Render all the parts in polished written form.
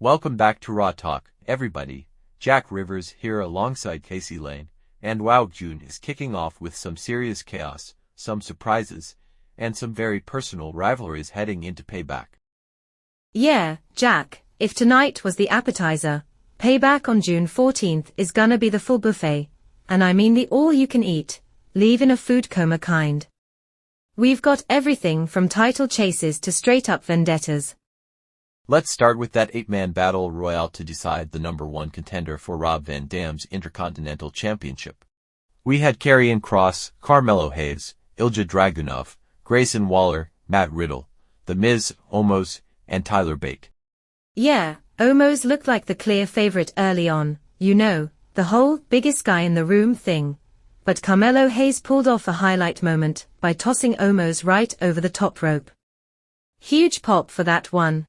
Welcome back to Raw Talk, everybody. Jack Rivers here alongside Casey Lane, and wow, June is kicking off with some serious chaos, some surprises, and some very personal rivalries heading into Payback. Yeah, Jack, if tonight was the appetizer, Payback on June 14th is gonna be the full buffet, and I mean the all-you-can-eat, leave in a food coma kind. We've got everything from title chases to straight-up vendettas. Let's start with that 8-man battle royale to decide the #1 contender for Rob Van Dam's Intercontinental Championship. We had Karrion Kross, Carmelo Hayes, Ilja Dragunov, Grayson Waller, Matt Riddle, The Miz, Omos, and Tyler Bate. Yeah, Omos looked like the clear favorite early on, you know, the whole biggest guy in the room thing. But Carmelo Hayes pulled off a highlight moment by tossing Omos right over the top rope. Huge pop for that one.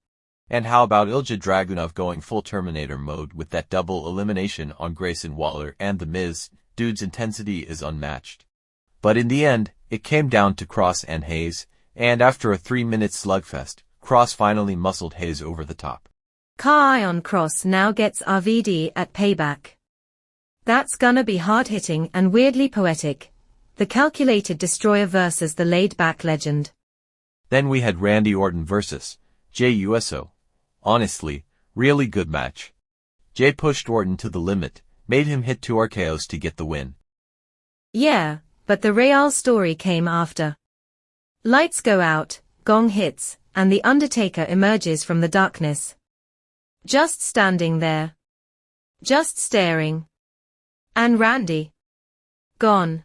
And how about Ilja Dragunov going full Terminator mode with that double elimination on Grayson Waller and The Miz? Dude's intensity is unmatched. But in the end, it came down to Kross and Hayes, and after a 3-minute slugfest, Kross finally muscled Hayes over the top. Karrion Kross now gets RVD at Payback. That's gonna be hard-hitting and weirdly poetic. The calculated destroyer versus the laid-back legend. Then we had Randy Orton versus Jey Uso. Honestly, really good match. Jey pushed Orton to the limit, made him hit 2 RKOs to get the win. Yeah, but the Royale story came after. Lights go out, gong hits, and the Undertaker emerges from the darkness. Just standing there. Just staring. And Randy. Gone.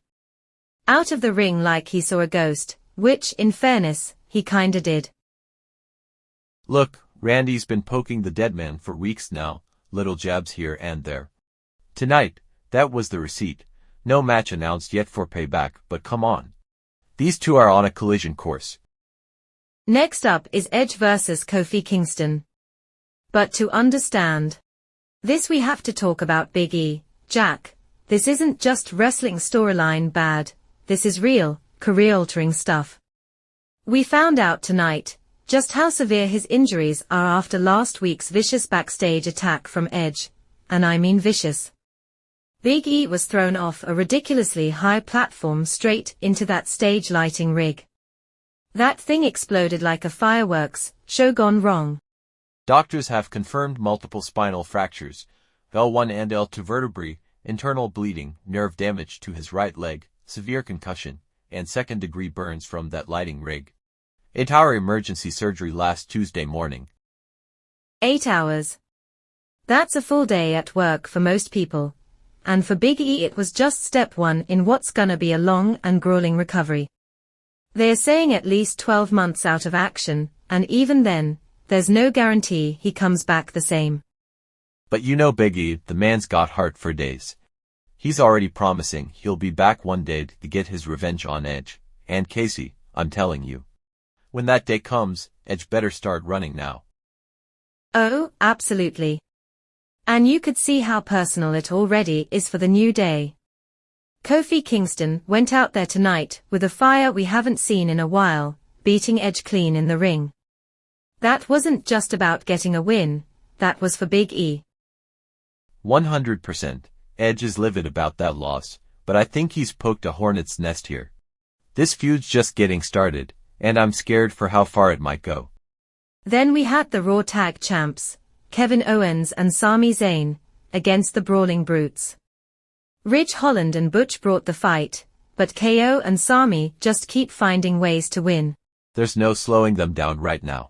Out of the ring like he saw a ghost, which, in fairness, he kinda did. Look, Randy's been poking the dead man for weeks now, little jabs here and there. Tonight, that was the receipt. No match announced yet for Payback, but come on. These two are on a collision course. Next up is Edge versus Kofi Kingston. But to understand this we have to talk about Big E. Jack, this isn't just wrestling storyline bad, this is real, career-altering stuff. We found out tonight just how severe his injuries are after last week's vicious backstage attack from Edge, and I mean vicious. Big E was thrown off a ridiculously high platform straight into that stage lighting rig. That thing exploded like a fireworks show gone wrong. Doctors have confirmed multiple spinal fractures, L1 and L2 vertebrae, internal bleeding, nerve damage to his right leg, severe concussion, and second-degree burns from that lighting rig. Entire emergency surgery last Tuesday morning. 8 hours. That's a full day at work for most people. And for Big E it was just step 1 in what's gonna be a long and grueling recovery. They're saying at least 12 months out of action, and even then, there's no guarantee he comes back the same. But you know Big E, the man's got heart for days. He's already promising he'll be back one day to get his revenge on Edge. And Casey, I'm telling you. When that day comes, Edge better start running now. Oh, absolutely. And you could see how personal it already is for the new day. Kofi Kingston went out there tonight with a fire we haven't seen in a while, beating Edge clean in the ring. That wasn't just about getting a win, that was for Big E. 100%. Edge is livid about that loss, but I think he's poked a hornet's nest here. This feud's just getting started, and I'm scared for how far it might go. Then we had the Raw Tag Champs, Kevin Owens and Sami Zayn, against the Brawling Brutes. Ridge Holland and Butch brought the fight, but KO and Sami just keep finding ways to win. There's no slowing them down right now.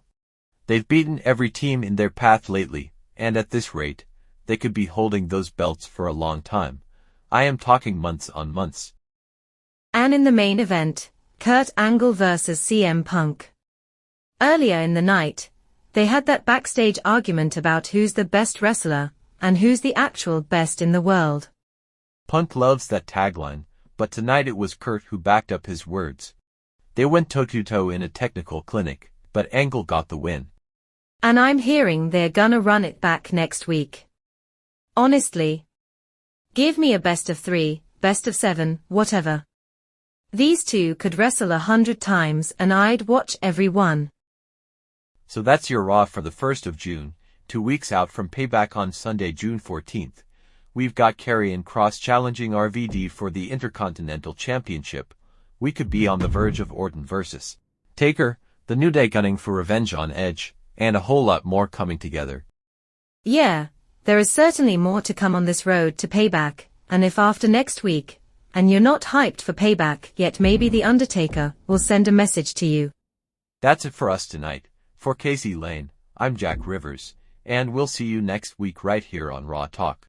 They've beaten every team in their path lately, and at this rate, they could be holding those belts for a long time. I am talking months on months. And in the main event, Kurt Angle versus CM Punk. Earlier in the night, they had that backstage argument about who's the best wrestler, and who's the actual best in the world. Punk loves that tagline, but tonight it was Kurt who backed up his words. They went toe-to-toe in a technical clinic, but Angle got the win. And I'm hearing they're gonna run it back next week. Honestly. Give me a best of 3, best of 7, whatever. These two could wrestle 100 times and I'd watch every one. So that's your Raw for the 1st of June. 2 weeks out from Payback on Sunday, June 14th. We've got Karrion Kross challenging RVD for the Intercontinental Championship. We could be on the verge of Orton versus Taker, the New Day gunning for revenge on Edge, and a whole lot more coming together. Yeah, there is certainly more to come on this road to Payback, and if after next week, and you're not hyped for Payback yet, maybe the Undertaker will send a message to you. That's it for us tonight. For Casey Lane, I'm Jack Rivers, and we'll see you next week right here on Raw Talk.